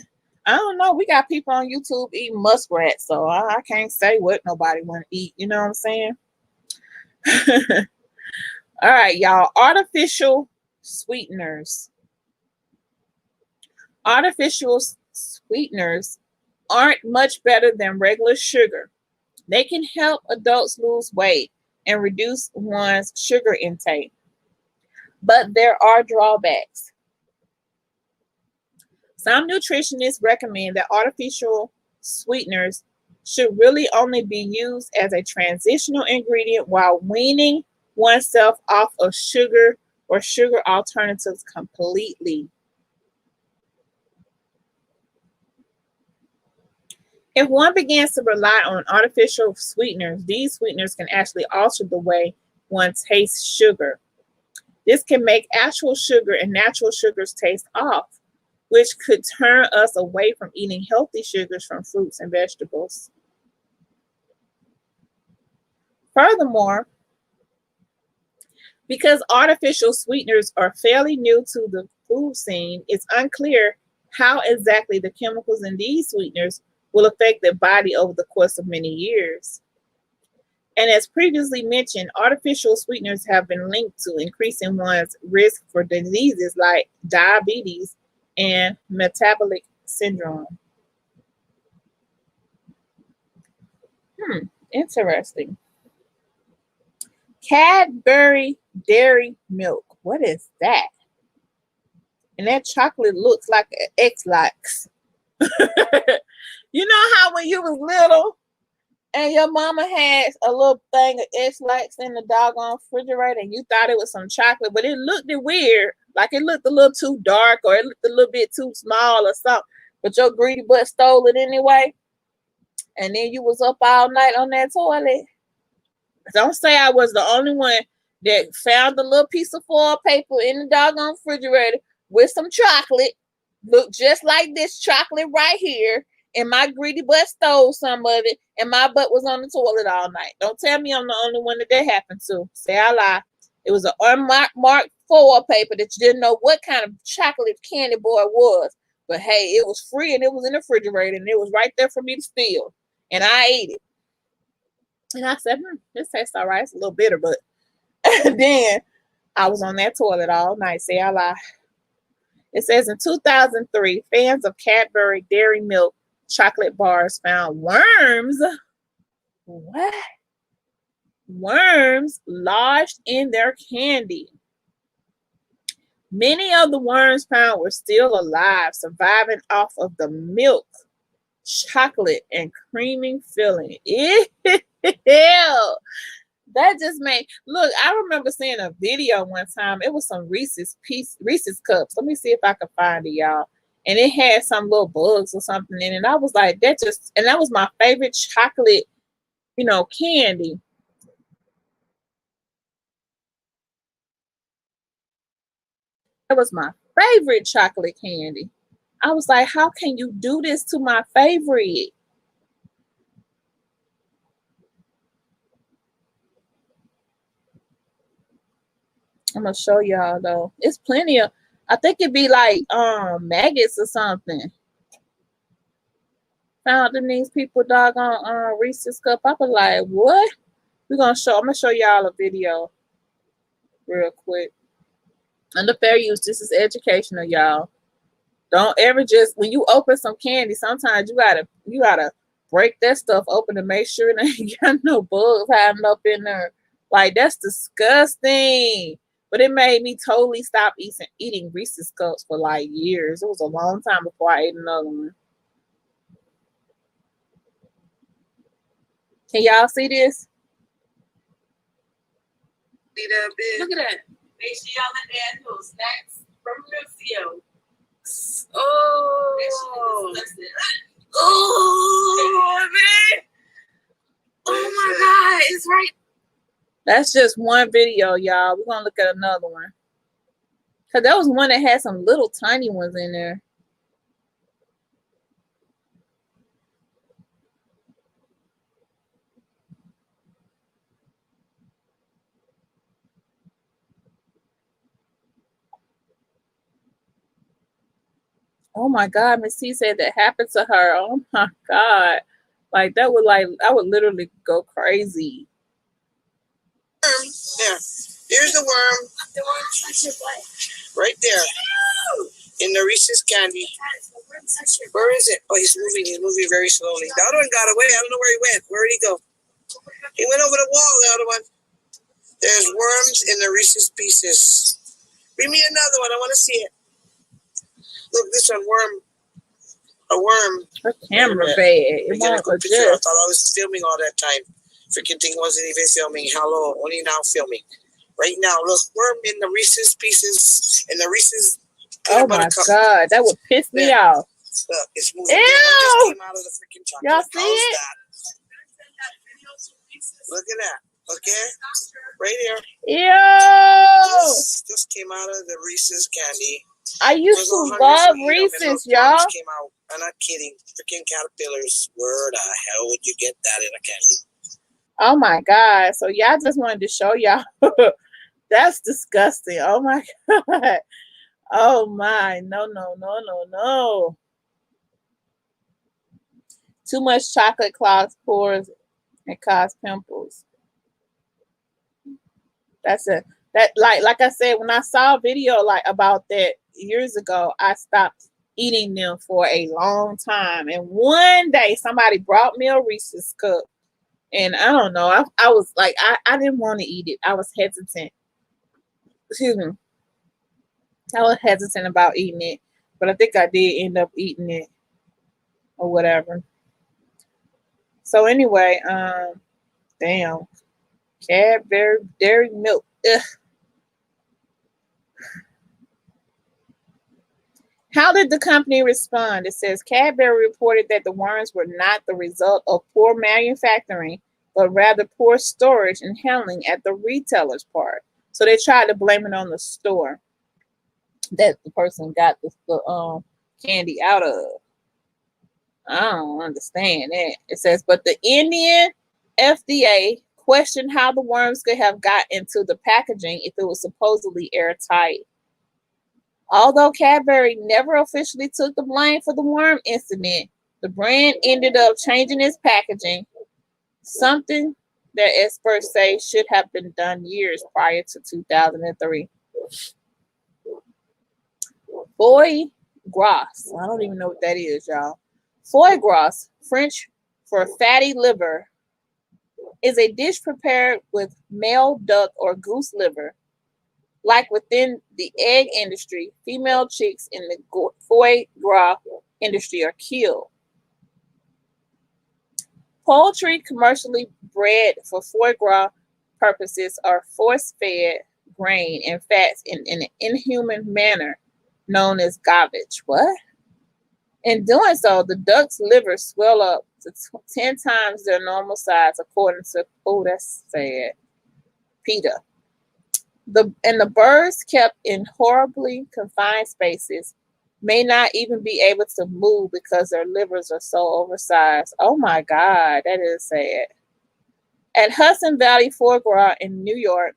I don't know. We got people on YouTube eating muskrats, so I can't say what nobody want to eat. You know what I'm saying? All right, y'all. Artificial sweeteners. Artificial sweeteners aren't much better than regular sugar. They can help adults lose weight and reduce one's sugar intake, but there are drawbacks. Some nutritionists recommend that artificial sweeteners should really only be used as a transitional ingredient while weaning oneself off of sugar or sugar alternatives completely. If one begins to rely on artificial sweeteners, these sweeteners can actually alter the way one tastes sugar. This can make actual sugar and natural sugars taste off, which could turn us away from eating healthy sugars from fruits and vegetables. Furthermore, because artificial sweeteners are fairly new to the food scene, it's unclear how exactly the chemicals in these sweeteners will affect the body over the course of many years. And as previously mentioned, artificial sweeteners have been linked to increasing one's risk for diseases like diabetes and metabolic syndrome. Interesting. Cadbury Dairy Milk. What is that? And that chocolate looks like an X-Lax. You know how when you was little and your mama had a little thing of X-Lax in the doggone refrigerator and you thought it was some chocolate, but it looked weird. Like it looked a little too dark or it looked a little bit too small or something. But your greedy butt stole it anyway. And then you was up all night on that toilet. Don't say I was the only one that found a little piece of foil paper in the doggone refrigerator with some chocolate. Look just like this chocolate right here. And my greedy butt stole some of it. And my butt was on the toilet all night. Don't tell me I'm the only one that happened to. Say I lie. It was an unmarked foil paper that you didn't know what kind of chocolate candy bar it was. But hey, it was free and it was in the refrigerator and it was right there for me to steal. And I ate it. And I said, this tastes all right. It's a little bitter, but then I was on that toilet all night. Say I lie. It says in 2003, fans of Cadbury Dairy Milk chocolate bars found worms. What? Worms lodged in their candy. Many of the worms found were still alive, surviving off of the milk, chocolate, and creaming filling. Ew. That just made look. I remember seeing a video one time. It was some Reese's cups. Let me see if I can find it, y'all. And it had some little bugs or something in it. And I was like, that was my favorite chocolate, candy. That was my favorite chocolate candy. I was like, how can you do this to my favorite? I'm gonna show y'all though. It's plenty of. I think it'd be like maggots or something. Found in these people doggone Reese's cup. I was like, what? I'm gonna show y'all a video real quick. Under fair use, this is educational, y'all. Don't ever just when you open some candy, sometimes you gotta break that stuff open to make sure that you got no bugs hiding up in there. Like that's disgusting. But it made me totally stop eating Reese's cups for like years. It was a long time before I ate another one. Can y'all see this? Look at that. Make sure y'all let that little snacks from Lucio. Oh. Oh, man. Oh, my God. It's right. That's just one video, y'all. We're going to look at another one. Because that was one that had some little tiny ones in there. Oh my God, Miss T said that happened to her. Oh my God. Like I would literally go crazy. There. There's the worm. The worm touched your butt. Right there. In the Reese's candy. Where is it? Oh, he's moving very slowly. The other one got away. I don't know where he went. Where did he go? He went over the wall, the other one. There's worms in the Reese's Pieces. Bring me another one. I want to see it. Look, this one, worm. A worm. Her camera bad. It won't adjust. I thought I was filming all that time. Freaking thing wasn't even filming. Hello, only now filming. Right now, look, worm in the Reese's Pieces. In the Reese's. Oh my God, that would piss me off. Look, it's moving. Ew! Just came out of the freaking chocolate. Y'all see it? Look at that. Okay, right here. Ew! This came out of the Reese's candy. I used to love Reese's, y'all. Came out. I'm not kidding. Freaking caterpillars. Where the hell would you get that in a candy? Oh my God. So y'all just wanted to show y'all. That's disgusting. Oh my God. Oh my. No, no, no, no, no. Too much chocolate clogs pores and cause pimples. That's it. That like I said, when I saw a video like about that years ago, I stopped eating them for a long time. And one day somebody brought me a Reese's cup. And I don't know. I was like, I didn't want to eat it. I was hesitant. Excuse me. I was hesitant about eating it. But I think I did end up eating it or whatever. So anyway, damn. Cadbury dairy milk. Ugh. How did the company respond? It says Cadbury reported that the worms were not the result of poor manufacturing, but rather poor storage and handling at the retailer's part. So they tried to blame it on the store that the person got the candy out of. I don't understand that. It says, but the Indian FDA questioned how the worms could have got into the packaging if it was supposedly airtight. Although Cadbury never officially took the blame for the worm incident, the brand ended up changing its packaging, something that experts say should have been done years prior to 2003. Foie gras. I don't even know what that is, y'all. Foie gras, French for fatty liver, is a dish prepared with male duck or goose liver. Like within the egg industry, female chicks in the foie gras industry are killed. Poultry commercially bred for foie gras purposes are force-fed grain and fats in an inhuman manner known as gavage. What? In doing so, the duck's liver swell up to 10 times their normal size, according to, oh, that's sad, PETA. The birds kept in horribly confined spaces may not even be able to move because their livers are so oversized. Oh my God, that is sad. At Hudson Valley Foie Gras in New York,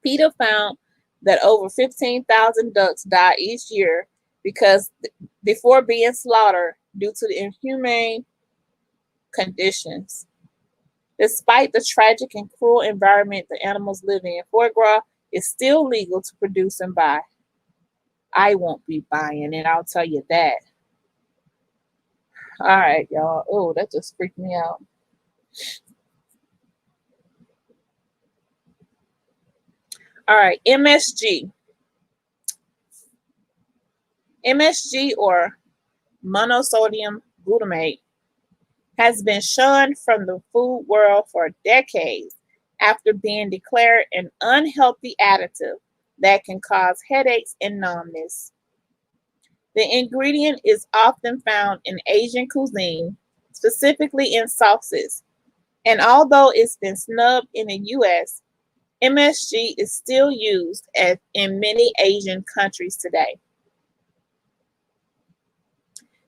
PETA found that over 15,000 ducks die each year because before being slaughtered due to the inhumane conditions. Despite the tragic and cruel environment the animals live in, foie gras is still legal to produce and buy. I won't be buying it, I'll tell you that. All right, y'all. Oh, that just freaked me out. All right, MSG. MSG, or monosodium glutamate, has been shunned from the food world for decades after being declared an unhealthy additive that can cause headaches and numbness. The ingredient is often found in Asian cuisine, specifically in sauces, and although it's been snubbed in the US, MSG is still used in many Asian countries today.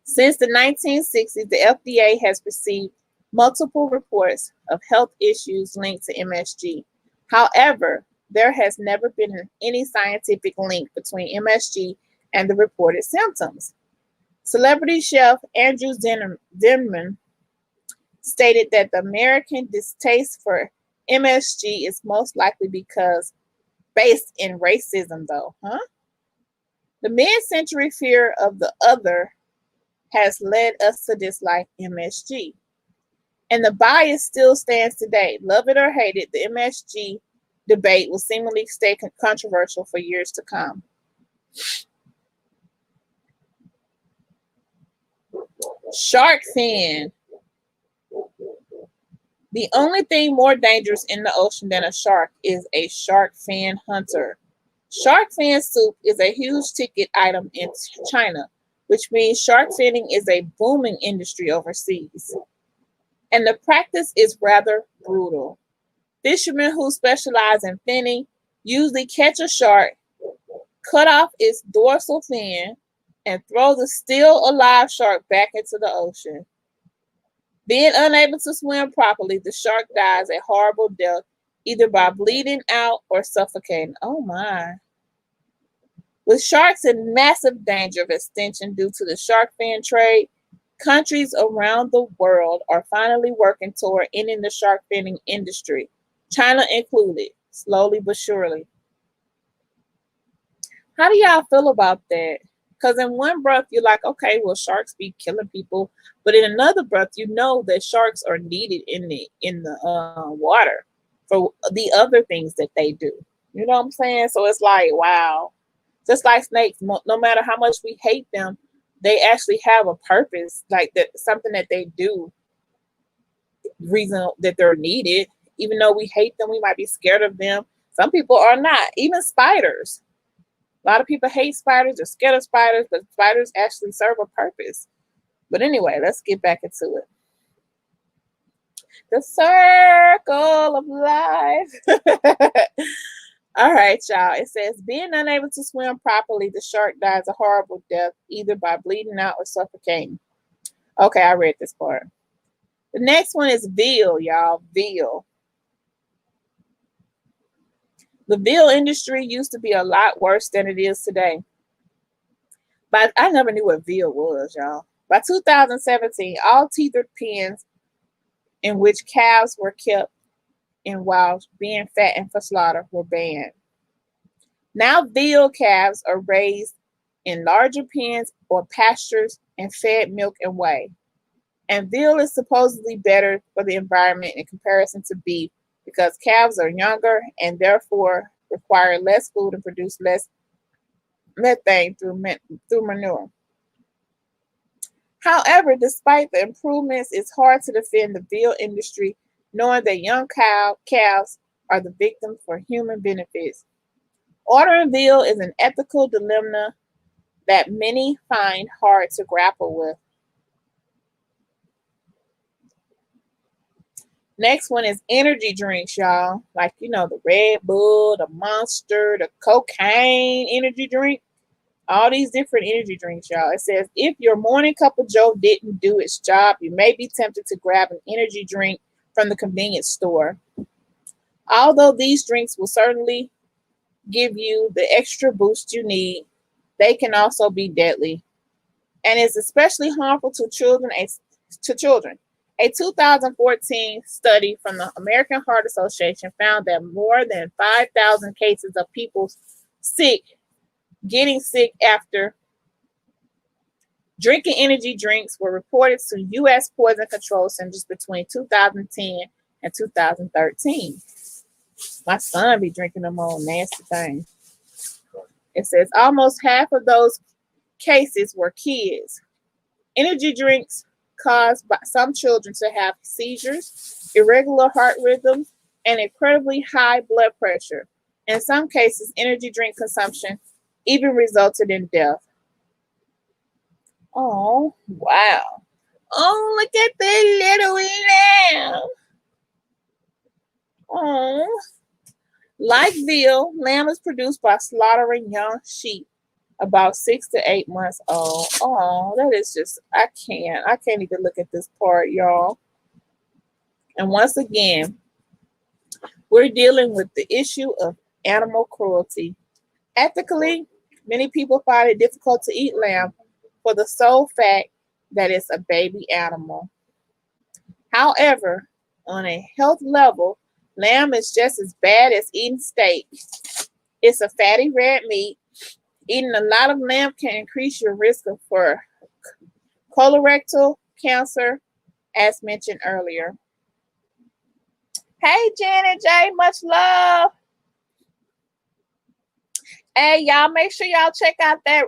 Since the 1960s, the FDA has received multiple reports of health issues linked to MSG. However, there has never been any scientific link between MSG and the reported symptoms. Celebrity chef Andrew Zimmern stated that the American distaste for MSG is most likely based in racism, though. The mid-century fear of the other has led us to dislike MSG. And the bias still stands today. Love it or hate it, the MSG debate will seemingly stay controversial for years to come. Shark fin. The only thing more dangerous in the ocean than a shark is a shark fin hunter. Shark fin soup is a huge ticket item in China, which means shark finning is a booming industry overseas. And the practice is rather brutal. Fishermen who specialize in finning usually catch a shark, cut off its dorsal fin, and throw the still alive shark back into the ocean. Being unable to swim properly, the shark dies a horrible death, either by bleeding out or suffocating. Oh my. With sharks in massive danger of extinction due to the shark fin trade, countries around the world are finally working toward ending the shark finning industry, China included, slowly but surely. How do y'all feel about that? Because in one breath, you're like, okay, well, sharks be killing people, but in another breath, you know that sharks are needed in the water for the other things that they do. You know what I'm saying? So it's like, wow, just like snakes, no matter how much we hate them, they actually have a purpose, like that something that they do, reason that they're needed. Even though we hate them, we might be scared of them. Some people are not. Even spiders. A lot of people hate spiders or scared of spiders, but spiders actually serve a purpose. But anyway, let's get back into it. The circle of life. All right, y'all. It says, being unable to swim properly, the shark dies a horrible death, either by bleeding out or suffocating. Okay, I read this part. The next one is veal, y'all. Veal. The veal industry used to be a lot worse than it is today. But I never knew what veal was, y'all. By 2017, all tethered pens in which calves were kept in while being fattened for slaughter were banned. Now veal calves are raised in larger pens or pastures and fed milk and whey. And veal is supposedly better for the environment in comparison to beef because calves are younger and therefore require less food and produce less methane through manure. However, despite the improvements, it's hard to defend the veal industry knowing that young calves are the victims for human benefits. Ordering veal is an ethical dilemma that many find hard to grapple with. Next one is energy drinks, y'all. Like, the Red Bull, the Monster, the cocaine energy drink. All these different energy drinks, y'all. It says, if your morning cup of joe didn't do its job, you may be tempted to grab an energy drink from the convenience store. Although these drinks will certainly give you the extra boost you need, they can also be deadly. And it's especially harmful to children. A 2014 study from the American Heart Association found that more than 5,000 cases of people getting sick after drinking energy drinks were reported to U.S. Poison Control Centers between 2010 and 2013. My son be drinking them old nasty things. It says almost half of those cases were kids. Energy drinks cause some children to have seizures, irregular heart rhythms, and incredibly high blood pressure. In some cases, energy drink consumption even resulted in death. Oh, wow. Oh, look at the little lamb. Oh. Like veal, lamb is produced by slaughtering young sheep about 6 to 8 months old. Oh, that is just, I can't even look at this part, y'all. And once again, we're dealing with the issue of animal cruelty. Ethically, many people find it difficult to eat lamb for the sole fact that it's a baby animal. However, on a health level, lamb is just as bad as eating steak. It's a fatty red meat. Eating a lot of lamb can increase your risk for colorectal cancer, as mentioned earlier. Hey, Janet J, much love. Hey, y'all, make sure y'all check out that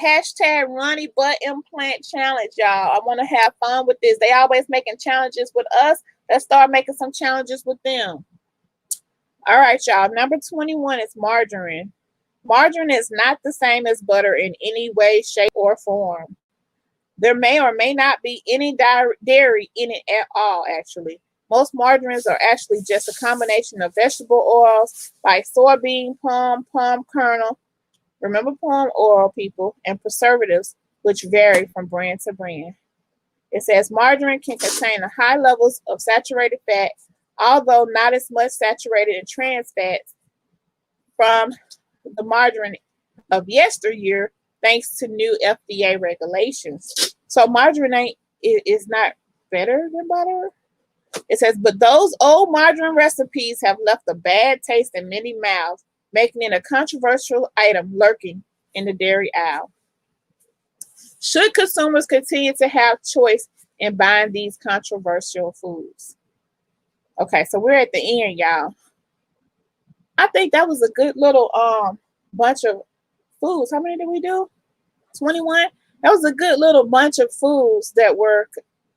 hashtag Ronnie Butt Implant Challenge, y'all. I want to have fun with this. They always making challenges with us. Let's start making some challenges with them. All right, y'all. Number 21 is margarine. Margarine is not the same as butter in any way, shape, or form. There may or may not be any dairy in it at all, actually. Most margarines are actually just a combination of vegetable oils like soybean, palm kernel, remember palm oil, people, and preservatives, which vary from brand to brand. It says margarine can contain high levels of saturated fat, although not as much saturated and trans fats from the margarine of yesteryear, thanks to new FDA regulations. So margarine is not better than butter. It says, but those old margarine recipes have left a bad taste in many mouths, making it a controversial item lurking in the dairy aisle. Should consumers continue to have choice in buying these controversial foods? Okay, so we're at the end, y'all. I think that was a good little bunch of foods. How many did we do? 21? That was a good little bunch of foods that were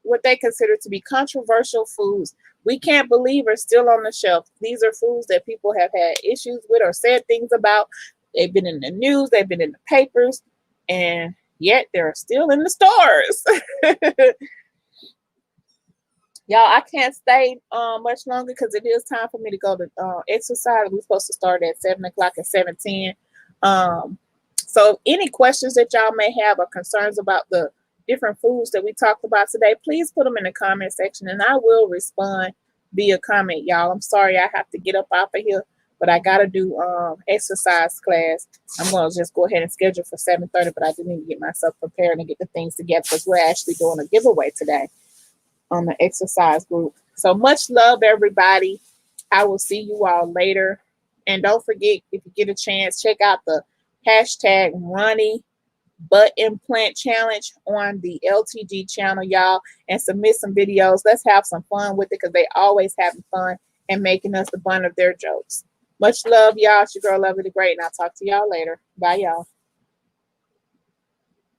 what they consider to be controversial foods. We can't believe are still on the shelf. These are foods that people have had issues with or said things about. They've been in the news, they've been in the papers, and yet they're still in the stores. Y'all, I can't stay much longer because it is time for me to go to exercise. We're supposed to start at 7 o'clock and 7:10. So any questions that y'all may have or concerns about the different foods that we talked about today, please put them in the comment section and I will respond via comment, y'all. I'm sorry I have to get up off of here, but I got to do exercise class. I'm going to just go ahead and schedule for 7:30, but I do need to get myself prepared and get the things together because we're actually doing a giveaway today on the exercise group. So much love, everybody. I will see you all later. And don't forget, if you get a chance, check out the hashtag Ronnie Butt Implant Challenge on the LTG channel, y'all, and submit some videos. Let's have some fun with it because they always having fun and making us the butt of their jokes. Much love, y'all. It's your girl, Lovely the Great, and I'll talk to y'all later. Bye, y'all.